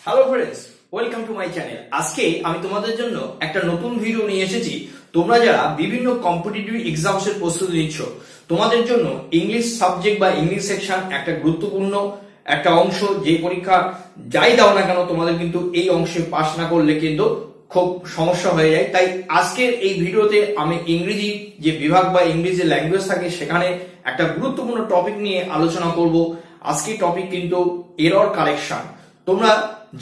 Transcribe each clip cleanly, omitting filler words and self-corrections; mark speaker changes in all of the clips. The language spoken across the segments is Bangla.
Speaker 1: Hello friends, welcome to my channel. আজকে আমি তোমাদের জন্য একটা নতুন ভিডিও নিয়ে এসেছি। তোমরা যারা বিভিন্ন কম্পিটিটিভ এক্সামস এর প্রস্তুতি নিচ্ছ, তোমাদের জন্য ইংলিশ সাবজেক্ট বা ইংলিশ সেকশন একটা গুরুত্বপূর্ণ একটা অংশ। যে পরীক্ষা যাই দাও না কেন, তোমাদের কিন্তু এই অংশে পাস না করলে কিন্তু খুব সমস্যা হয়ে যায়। তাই আজকের এই ভিডিওতে আমি ইংরেজি যে বিভাগ বা ইংরেজি ল্যাঙ্গুয়েজ থাকে সেখানে একটা গুরুত্বপূর্ণ টপিক নিয়ে আলোচনা করব। আজকের টপিক কিন্তু এরর কারেকশন। তোমরা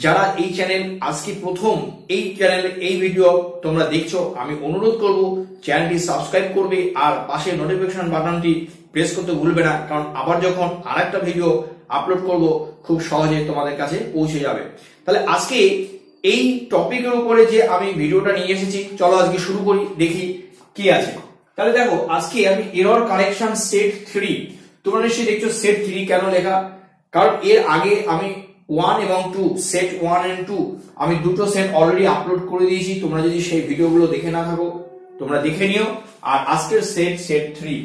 Speaker 1: যারা এই চ্যানেল আজকে প্রথম এই চ্যানেলে এই ভিডিও তোমরা দেখছো, আমি অনুরোধ করব চ্যানেলটি সাবস্ক্রাইব করবে আর পাশে নোটিফিকেশন বাটনটি প্রেস করতে ভুলবে না, কারণ আবার যখন আরেকটা ভিডিও আপলোড করব খুব সহজে তোমাদের কাছে পৌঁছে যাবে। তাহলে আজকে এই টপিকের উপরে যে আমি ভিডিওটা নিয়ে এসেছি, চলো আজকে শুরু করি, দেখি কি আছে। তাহলে দেখো, আজকে আমি এরর কারেকশন সেট 3, তোমরা নিশ্চয়ই দেখছো সেট 3 কেন লেখা, কারণ এর আগে আমি 1 এবং 2 সেট 1 and 2 আমি দুটো সেট অলরেডি আপলোড করে দিয়েছি। তোমরা যদি সেই ভিডিওগুলো দেখে না থাকো তোমরা দেখে নিও। আর আজকের সেট 3।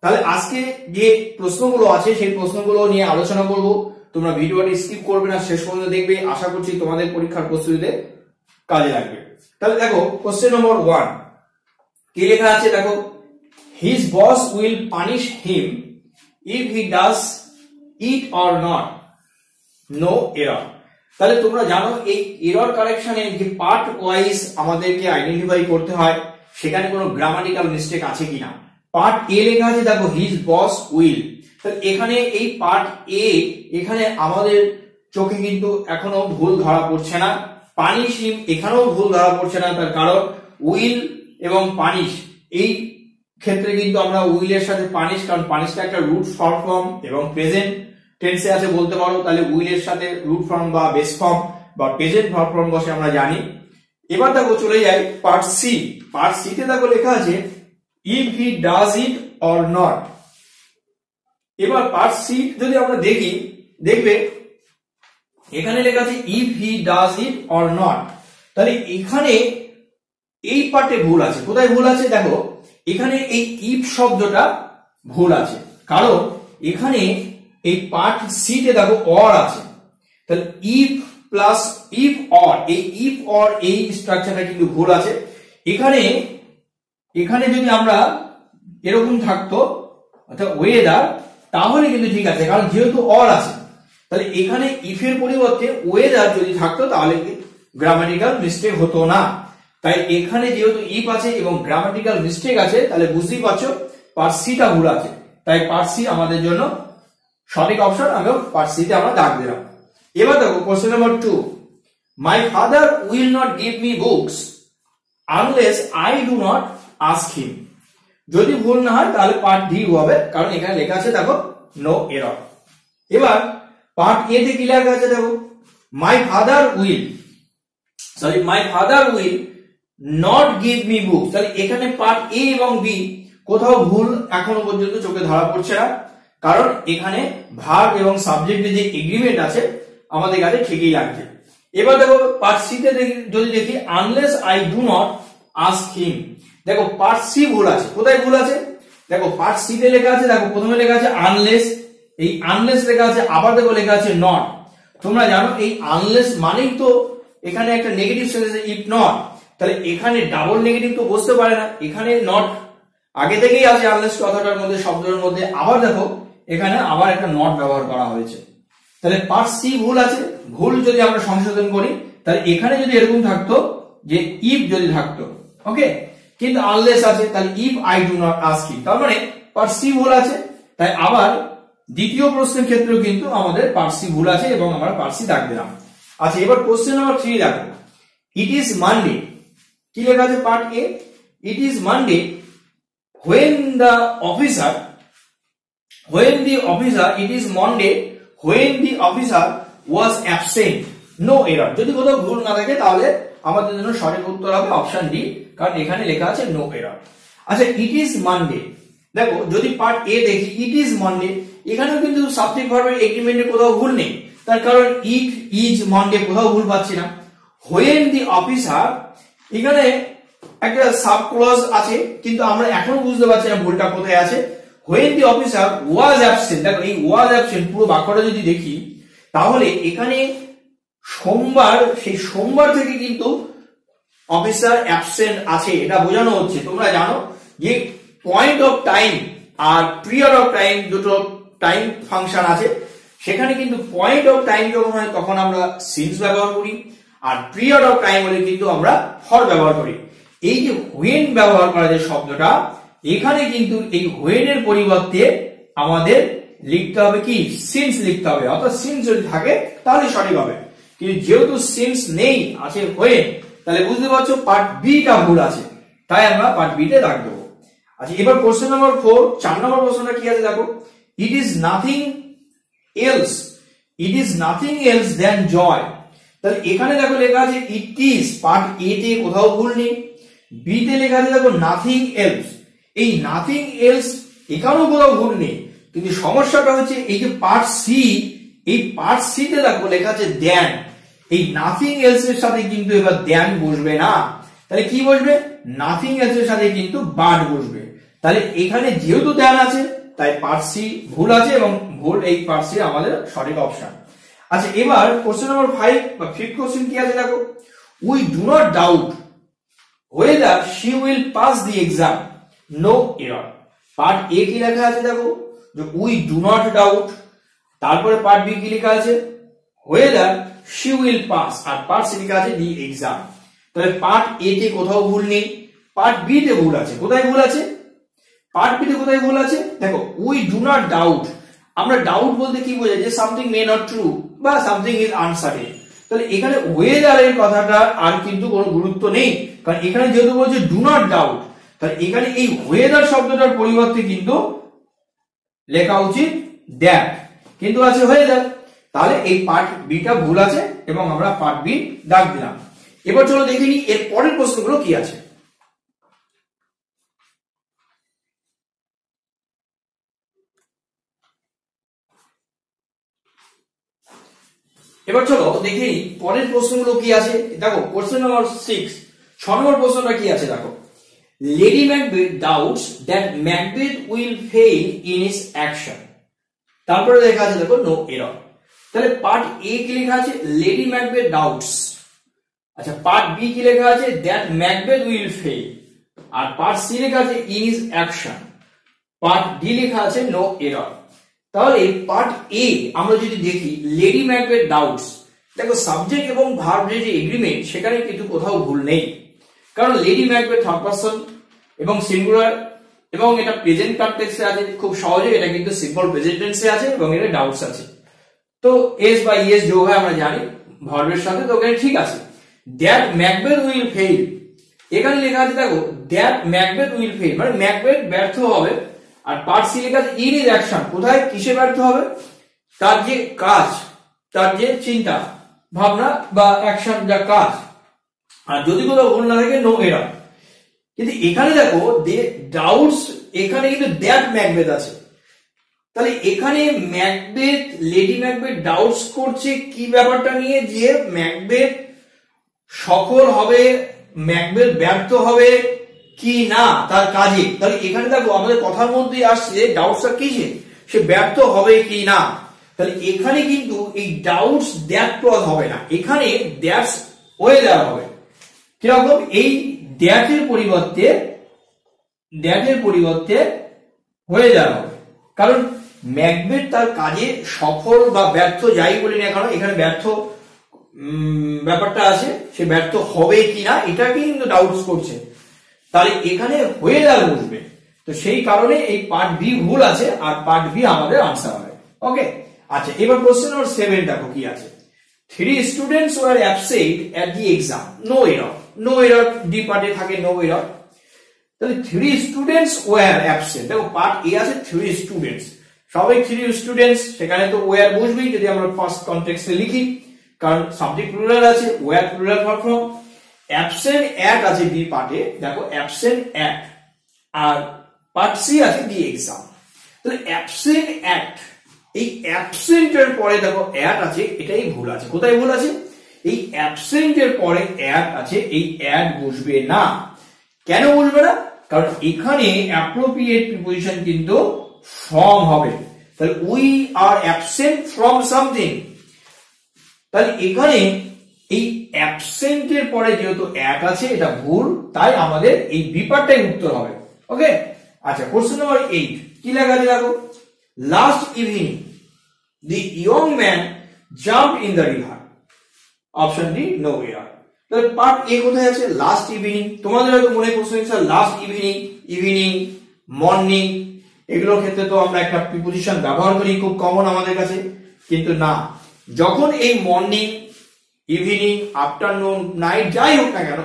Speaker 1: তাহলে আজকে যে প্রশ্নগুলো আছে সেই প্রশ্নগুলো নিয়ে আলোচনা করব। তোমরা ভিডিওটি স্কিপ করবে না, শেষ পর্যন্ত দেখবে। আশা করছি তোমাদের পরীক্ষার প্রস্তুতিতে কাজে লাগবে। তাহলে দেখো, কোশ্চেন নম্বর 1 কি লেখা আছে দেখো, his boss will punish him if he does it or not know error. তাহলে তোমরা জানো এই এরর কারেকশনে যে পার্ট ওয়াইজ আমাদেরকে আইডেন্টিফাই করতে হয় সেখানে কোনো গ্রামাটিক্যাল মিস্টেক আছে কিনা। পার্ট এ লেখা আছে দেখো, হিজ বস উইল। তাহলে এখানে এই পার্ট এ, এখানে আমাদের চোখে কিন্তু এখনো ভুল ধরা পড়ছে না। পানিশ হিম এখানেও ভুল ধরা পড়ছে না, তার কারণ উইল এবং পানিশ এই ক্ষেত্রে কিন্তু আমরা উইলের সাথে পানিশ, কারণ পানিশটা একটা রুট ফর্ম এবং প্রেজেন্ট টেন্সে আছে বলতে পারো। তাহলে উইলের সাথে রুট ফর্ম বা বেস ফর্ম বা প্রেজেন্ট ভার্ব ফর্ম বসে আমরা জানি। এবার দেখো চলে যাই পার্ট সি। পার্ট সি তে দেখো লেখা আছে if he does it or not. এবার পার্ট সি যদি আমরা দেখি, দেখবে এখানে লেখা আছে if he does it or not. তাহলে এখানে এই পার্টে ভুল আছে। কোথায় ভুল আছে দেখো, এখানে এই ইফ শব্দটা ভুল আছে, কারণ এখানে এই পার্ট সি তে দেখো অর আছে। তাহলে ইফ প্লাস ইফ অর, এই ইফ অর এই স্ট্রাকচারটা কিন্তু ভুল আছে। এখানে এখানে যদি আমরা এরকম থাকতো অর্থাৎ ওয়েদার, তাহলে কিন্তু ঠিক আছে, কারণ যেহেতু অর আছে। তাহলে এখানে ইফ এর পরিবর্তে ওয়েদার যদি থাকতো তাহলে গ্রামাটিক্যাল মিস্টেক হতো না। তাই এখানে যেহেতু ইফ আছে এবং গ্রামাটিক্যাল মিস্টেক আছে, তাহলে বুঝতেই পারছো পার্ট সিটা ভুল আছে। তাই পার্ট সি আমাদের জন্য সঠিক অপশন। আমি পার্ট সি তে আমরা দাগ দিলাম। এবার দেখো question number 2, my father will not give me books unless I do not ask him. যদি ভুল না হয় তাহলে পার্ট ডি হবে, কারণ এখানে লেখা আছে দেখো নো এরর। এবার পার্ট এ তে কি লেখা আছে দেখো, my father will not give me books. তাহলে এখানে পার্ট এ এবং বি কোথাও ভুল এখনো পর্যন্ত চোখে ধরা পড়ছে না, কারণ এখানে ভার্ব এবং সাবজেক্টের যে এগ্রিমেন্ট আছে আমাদের কাছে ঠিকই লাগছে। এবার দেখো পার্ট সি তে যদি দেখি unless I do not ask him. দেখো পার্ট সি ভুল আছে। কোথায় ভুল আছে দেখো, পার্ট সি তে লেখা আছে দেখো, প্রথমে লেখা আছে আনলেস, এই আনলেস লেখা আছে, আবার দেখো লেখা আছে নট। তোমরা জানো এই আনলেস মানেই তো এখানে একটা নেগেটিভ সেন্স, ইফ নট। তাহলে এখানে ডাবল নেগেটিভ তো বসতে পারে না, এখানে নট আগে থেকেই আছে আনলেস কথাটার মধ্যে, শব্দের মধ্যে। আবার দেখো এখানে আবার একটা নট ব্যবহার করা হয়েছে। তাহলে পার্ট সি ভুল আছে। ভুল যদি আমরা সংশোধন করি, তাহলে এখানে যদি এরকম থাকতো যে ইফ যদি থাকতো, ওকে, কিন্তু আনলেস আছে, তাহলে if I do not ask him, তার মানে পার্ট সি ভুল আছে। তাই আবার দ্বিতীয় প্রশ্নের ক্ষেত্রেও কিন্তু আমাদের পার্ট সি ভুল আছে এবং আমরা পার্ট সি দাগ দিলাম। আচ্ছা, এবার কোশ্চেন নাম্বার 3 দেখো, ইট ইজ মানডে। কি লেখা আছে part A, it is Monday when the officer it is Monday when the officer was absent no error। যদি কোথাও ভুল না থাকে তাহলে আমাদের জন্য সঠিক উত্তর হবে অপশন ডি, কারণ এখানে লেখা আছে নো এরর। আচ্ছা, ইট ইজ মানডে, দেখো যদি পার্ট এ দেখি ইট ইজ মানডে, এখানেও কিন্তু সাবজেক্ট ভার্বের এগ্রিমেন্টে কোথাও ভুল নেই, তার কারণ ইট ইজ মানডে কোথাও ভুল পাচ্ছি না। when the officer, এখানে একটা সাব ক্লজ আছে কিন্তু আমরা এখনো বুঝতে পারছি না ভুলটা কোথায় আছে। when the officer was absent, দেখো এই was absent পুরো বাক্যটা যদি দেখি তাহলে এখানে সোমবার, সেই সোমবার থেকে কিন্তু অফিসার অ্যাবসেন্ট আছে, এটা বোঝানো হচ্ছে। তোমরা জানো যে পয়েন্ট অফ টাইম আর পিরিয়ড অফ টাইম দুটো টাইম ফাংশন আছে। সেখানে কিন্তু পয়েন্ট অফ টাইম যখন হয় তখন আমরা সিন্স ব্যবহার করি, আর পিরিয়ড অফ টাইম হলে কিন্তু আমরা ফর ব্যবহার করি। এই যে হোয়েন ব্যবহার করা যে শব্দটা, এখানে কিন্তু এই হোয়েন এর পরিবর্তে আমাদের লিখতে হবে কি, সিন্স লিখতে হবে। অর্থাৎ সিন্স যদি থাকে তাহলে সঠিক হবে, কিন্তু যেহেতু সিন্স নেই, আছে হোয়েন, তাহলে বুঝতে পারছো পার্ট বি টা ভুল আছে, তাই আমরা পার্ট বি তে দাগ দেবো। আচ্ছা, এবার কোশ্চেন নাম্বার 4, 4 নম্বর প্রশ্নটা কি আছে দেখো। It is nothing else, it is nothing else than joy. তাহলে এখানে দেখো লেখা আছে ইট ইজ, পার্ট এ তে কোথাও ভুল নেই। বি তে লেখা আছে দেখো নাথিং এলস, এই নাথিং এলস এখানেও কোথাও ভুল নেই, কিন্তু সমস্যাটা হচ্ছে এই যে পার্ট সি, এই পার্ট সি তে দেখো লেখা আছে দ্যান। এই নাথিং এলস এর সাথে কিন্তু এবার দ্যান বসবে না, তাহলে কি বসবে, নাথিং এলস এর সাথে কিন্তু বাট বসবে। তাহলে এখানে যেহেতু দ্যান আছে তাই পার্ট সি ভুল আছে, এবং ভুল এই পার্ট সি আমাদের সঠিক অপশন। আচ্ছা, এবার কোশ্চেন নাম্বার 5 বা 5th কোশ্চেন কি আছে দেখো। We do not doubt whether she will pass the exam, no error। Part A কি লেখা আছে দেখো, যে উই ডু নট ডাউট, তারপরে পার্ট বি কি লেখা আছে, whether she will pass, আর পার্ট সি লেখা আছে the exam। তাহলে পার্ট এ তে কোথাও ভুল নেই, পার্ট বি তে ভুল আছে। কোথায় ভুল আছে, পার্ট বি তে কোথায় ভুল আছে দেখো, উই ডু নট ডাউট। আমরা ডাউট বলতে কি বোঝাই, যে সামথিং মে নট ট্রু বা সামথিং ইজ আনসার্টেন। তাহলে এখানে ওয়েদার এর কথাটা আর কিন্তু কোনো গুরুত্ব নেই, কারণ এখানে যেহেতু বলছে ডু নট ডাউট, তাহলে এখানে এই ওয়েদার শব্দটার পরিবর্তে কিন্তু লেখা উচিত দ্যাট, কিন্তু আছে ওয়েদার। তাহলে এই পার্ট বি টা ভুল আছে এবং আমরা পার্ট বি দাগ দিলাম। এবার চলো দেখে নিই এর পরের প্রশ্নগুলো কি আছে। এবার চলো দেখে নিই পরের প্রশ্নগুলো কি আছে। দেখো কোশ্চেন নাম্বার 6, 6 নম্বর প্রশ্নটা কি আছে দেখো। Lady Macbeth doubts that Macbeth will fail in his action. তারপরে লেখা আছে দেখো নো এরর। তাহলে পার্ট এ কি লেখা আছে, লেডি ম্যাকবেথ ডাউটস। আচ্ছা, পার্ট বি কি লেখা আছে, দ্যাট ম্যাকবেথ উইল ফেইল। আর পার্ট সি লেখা আছে in his action. Part D লেখা আছে নো এরর। তাহলে পার্ট এ আমরা যদি দেখি, লেডি ম্যাকবেথ ডাউটস, দেখো সাবজেক্ট এবং ভার্ব যে এগ্রিমেন্ট, সেখানে কিন্তু কোথাও ভুল নেই, কারণ লেডি ম্যাকবেথ থার্ড পারসন এবং সিঙ্গুলার, এবং এটা প্রেজেন্ট কন্টেক্সটে আছে। খুব সহজে এটা কিন্তু সিম্পল প্রেজেন্ট টেন্সে আছে এবং এটা ডাউটস আছে। তো এস বা ইএস যোগ হয় আমরা জানি ভার্বের সাথে, তো ওখানে ঠিক আছে। দ্যাট ম্যাকবেথ উইল ফেইল, এখানে লেখা আছে দেখো দ্যাট ম্যাকবেথ উইল ফেইল, মানে ম্যাকবেথ ব্যর্থ হবে। আর পার্ট সি লেখা আছে ইন হিজ অ্যাকশন, কোথায় কিসে ব্যর্থ হবে, তার যে কাজ, তার যে চিন্তা ভাবনা বা অ্যাকশন, যা কাজ। আর যদি কোথাও ভুল না থাকে নো এরর। কিন্তু এখানে দেখো ডাউটস, এখানে কিন্তু দ্যাট ম্যাকবেথ আছে। তাহলে এখানে ম্যাকবেথ, লেডি ম্যাকবেথ ডাউটস করছে কি ব্যাপারটা নিয়ে, যে ম্যাকবেথ সফল হবে, ম্যাকবেথ ব্যর্থ হবে কি না তার কাজে। তাহলে এখানে দেখো আমাদের কথার মধ্যে আসছে ডাউটসটা কিসে, সে ব্যর্থ হবে কি না। তাহলে এখানে কিন্তু এই ডাউটস দ্যাট ক্লজ হবে না, এখানে দ্যাটস ওয়েদার হবে। কিরকম, এই দ্যাটের পরিবর্তে ওয়েদার হবে, কারণ ম্যাকবেথ তার কাজে সফল বা ব্যর্থ যাই বলি না কেন, এখানে ব্যর্থ ব্যাপারটা আছে, সে ব্যর্থ হবে কিনা এটাকে কিন্তু ডাউটস করছে। তাহলে এখানে ওয়েদার বসবে, তো সেই কারণে এই পার্ট বি ভুল আছে, আর পার্ট বি আমাদের আনসার হবে। ওকে, আচ্ছা, এবার কোশ্চেন নাম্বার 7 দেখো কি আছে। 3 students were absent at the exam, no error. No error D পার্টে থাকে নো এরর। তাহলে 3 স্টুডেন্টস ওয়ার অ্যাবসেন্ট, দেখো পার্ট এ আছে 3 স্টুডেন্টস, সবাই 3 স্টুডেন্টস, সেখানে তো ওয়ার বসবেই যদি আমরা ফার্স্ট কনটেক্সটে লিখি, কারণ সাবজেক্ট প্লুরাল আছে, were plural form. Absent at আছে বি পার্টে, দেখো অ্যাবসেন্ট অ্যাট, আর পার্ট সি আছে দি এক্সাম। তাহলে অ্যাবসেন্ট অ্যাট, এই অ্যাবসেন্টের পরে দেখো অ্যাট আছে, এটাই ভুল আছে। কোথায় ভুল আছে, এই অ্যাবসেন্টের পরে অ্যাট আছে, এই অ্যাট বসবে না। কেন বসবে না, কারণ এখানে অ্যাপ্রোপ্রিয়েট প্রিপোজিশন কিন্তু ফ্রম হবে। তাহলে we are absent from something, তাহলে এখানে এই অ্যাবসেন্টের পরে যেহেতু এক আছে এটা ভুল, তাই আমাদের এই বি পার্টটাই উত্তর হবে। ওকে, আচ্ছা কোশ্চেন নাম্বার 8 কি লেখা আছে দেখো, last evening the young man jump in the river. Option D no error. তাহলে পার্ট এ কোথায় আছে, লাস্ট ইভিনিং। তোমাদের হয়তো মনে প্রশ্ন হচ্ছে লাস্ট ইভিনিং, ইভিনিং, মর্নিং এগুলোর ক্ষেত্রে তো আমরা একটা প্রিপোজিশন ব্যবহার করি, খুব কমন আমাদের কাছে, কিন্তু না, যখন এই মর্নিং, ইভিনিং, আফটারনুন, নাইট যাই হোক না কেন,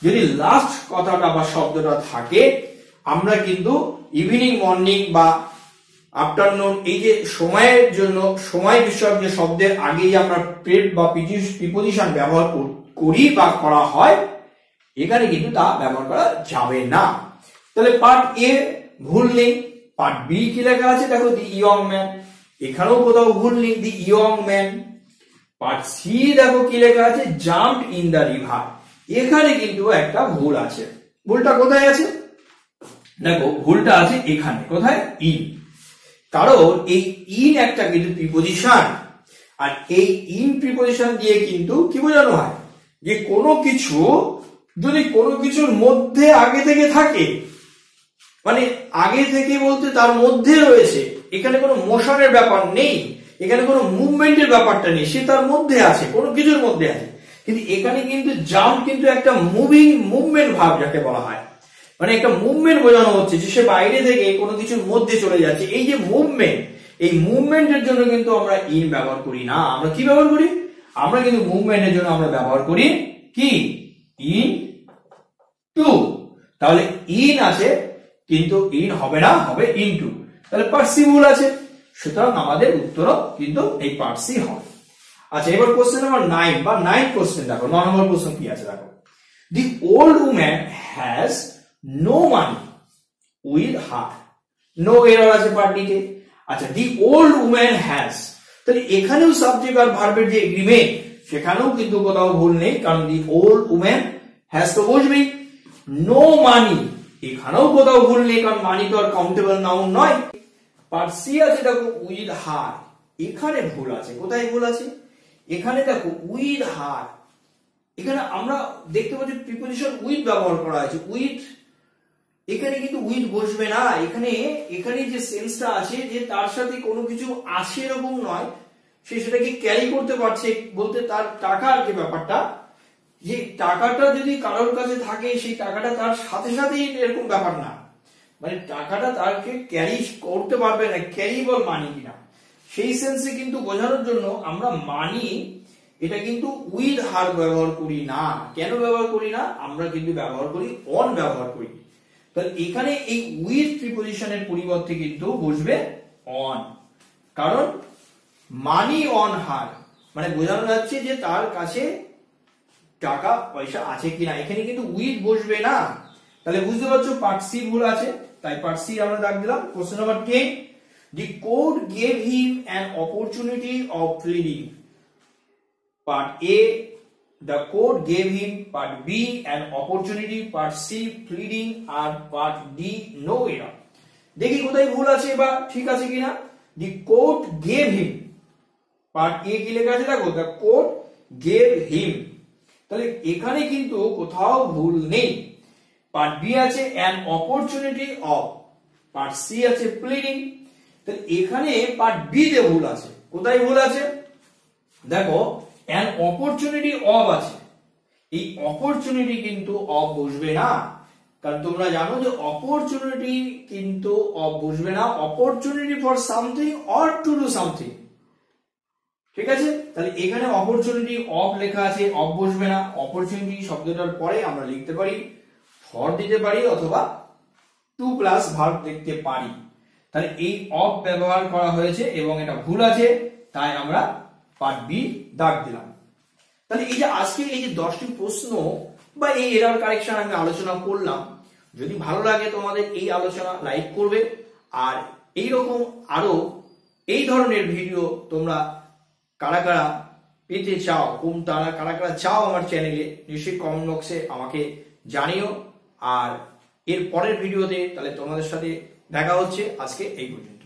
Speaker 1: যদি লাস্ট কথাটা বা শব্দটা থাকে, আমরা কিন্তু ইভিনিং, মর্নিং বা আফটারনুন এই যে সময়ের জন্য সময় বিষয়ক যে শব্দের আগে আমরা প্রেড বা প্রিপোজিশন ব্যবহার করি বা করা হয়, এখানে কিন্তু তা ব্যবহার করা যাবে না। তাহলে পার্ট এ ভুল নেই। পার্ট বি কি লেখা আছে দেখো, দি ইয়ং ম্যান, এখানেও কোথাও ভুল নেই, the young man. Part C দেখো কি লেখা আছে, জাম্প ইন দ্য রিভার, এখানে কিন্তু একটা ভুল আছে। ভুলটা কোথায় আছে দেখো, ভুলটা আছে এখানে, কোথায়, ইন। কারণ এই ইন একটা কিন্তু প্রিপোজিশন, আর এই ইন প্রিপোজিশন দিয়ে কিন্তু কি বোঝানো হয়, যে কোনো কিছু যদি কোনো কিছুর মধ্যে আগে থেকে থাকে, মানে আগে থেকে বলতে তার মধ্যে রয়েছে, এখানে কোনো মোশনের ব্যাপার নেই, এখানে কোনো মুভমেন্টের ব্যাপারটা নেই, সে তার মধ্যে আছে, কোনো কিছুর মধ্যে আছে। কিন্তু এখানে কিন্তু জাম্প কিন্তু একটা মুভিং মুভমেন্ট ভাব যাকে বলা হয়, মানে একটা মুভমেন্ট বোঝানো হচ্ছে যে সে বাইরে থেকে কোনো কিছুর মধ্যে চলে যাচ্ছে। এই যে মুভমেন্ট, এই মুভমেন্টের জন্য কিন্তু আমরা ইন ব্যবহার করি না। আমরা কি ব্যবহার করি, আমরা কিন্তু মুভমেন্টের জন্য আমরা ব্যবহার করি কি, ইন টু। তাহলে ইন আছে কিন্তু ইন হবে না, হবে ইন টু। তাহলে পার্ট সি ভুল আছে, সুতরাং আমাদের উত্তরও কিন্তু এই পার্ট সি হবে। আচ্ছা, এবার কোশ্চেন নাম্বার 9 বা 9 কোশ্চেন দেখো, 9 নম্বর কোশ্চেন কি আছে দেখো, the old woman has no money with her. No error আছে পার্ট ডি তে। আচ্ছা, দি ওল্ড উম্যান হ্যাজ, তাহলে এখানেও সাবজেক্ট আর ভার্বের যে এগ্রিমেন্ট, সেখানেও কিন্তু কোথাও ভুল নেই, কারণ দি ওল্ড উম্যান হ্যাজ তো বসবেই। নো মানি, এখানেও কোথাও ভুল নেই, কারণ মানি তো আর কাউন্টেবল নাউন নয়। পার্ট সি আছে দেখো, উইথ হার, এখানে ভুল আছে। কোথায় ভুল আছে, এখানে দেখো উইথ হার, এখানে আমরা দেখতে পাচ্ছি প্রিপোজিশন উইথ ব্যবহার করা হয়েছে, উইথ, এখানে কিন্তু উইথ বসবে না। এখানে এখানে যে সেন্সটা আছে যে তার সাথে কোনো কিছু আছে এরকম নয়, সে সেটাকে ক্যারি করতে পারছে, বলতে তার টাকার যে ব্যাপারটা, যে টাকাটা যদি কারোর কাছে থাকে সেই টাকাটা তার সাথে সাথেই এরকম ব্যাপার না, মানে টাকাটা তাকে ক্যারি করতে পারবে না, ক্যারিবল মানি কিনা, সেই সেন্সে কিন্তু বোঝানোর জন্য আমরা মানি এটা কিন্তু উইথ হার ব্যবহার করি না। কেন ব্যবহার করি না, আমরা কিন্তু ব্যবহার করি অন ব্যবহার করি। তাহলে এখানে এই উইথ প্রিপোজিশনের পরিবর্তে কিন্তু বসবে অন, কারণ মানি অন হার মানে বোঝানো যাচ্ছে যে তার কাছে টাকা পয়সা আছে কিনা, এখানে কিন্তু উইথ বসবে না। তাহলে বুঝতে পারছো পার্ট সি ভুল আছে, তাই পার্ট সি আমরা দাগ দিলাম। Question number 10, the court gave him an opportunity of pleading. Part A, the court gave him. Part B, an opportunity. Part C, pleading. আর part D, no error. দেখি কোথায় ভুল আছে বা ঠিক আছে কিনা। the court gave him, part A কি লেখা আছে দেখো, the court gave him, তাহলে এখানে কিন্তু কোথাও ভুল নেই। পার্ট বি আছে an opportunity of, part C আছে প্লিডিং, তাহলে এখানে পার্ট বি তে ভুল আছে। কোথায় ভুল আছে দেখো, an opportunity of আছে, এই অপরচুনিটি কিন্তু অফ বসবে না, কারণ তোমরা জানো যে অপরচুনিটি কিন্তু অফ বসবে না, opportunity for something or to do something, ঠিক আছে। তাহলে এখানে অপরচুনিটি অফ লেখা আছে, অফ বসবে না। অপরচুনিটি শব্দটার পরে আমরা লিখতে পারি ফর দিতে পারি অথবা টু প্লাস ভার্ব লিখতে পারি। তাহলে এই অফ ব্যবহার করা হয়েছে এবং এটা ভুল আছে, তাই আমরা পার্ট বি দাগ দিলাম। তাহলে এই যে আজকে এই যে 10টি প্রশ্ন বা এই এরর কারেকশন আমি আলোচনা করলাম, যদি ভালো লাগে তোমাদের এই আলোচনা লাইক করবে, আর এই রকম আরো এই ধরনের ভিডিও তোমরা কারা কারা পেতে চাও, কারা কারা চাও আমার চ্যানেলে, নিশ্চয়ই কমেন্ট বক্সে আমাকে জানিও। আর এর পরের ভিডিওতে তাহলে তোমাদের সাথে দেখা হচ্ছে। আজকে এই পর্যন্ত।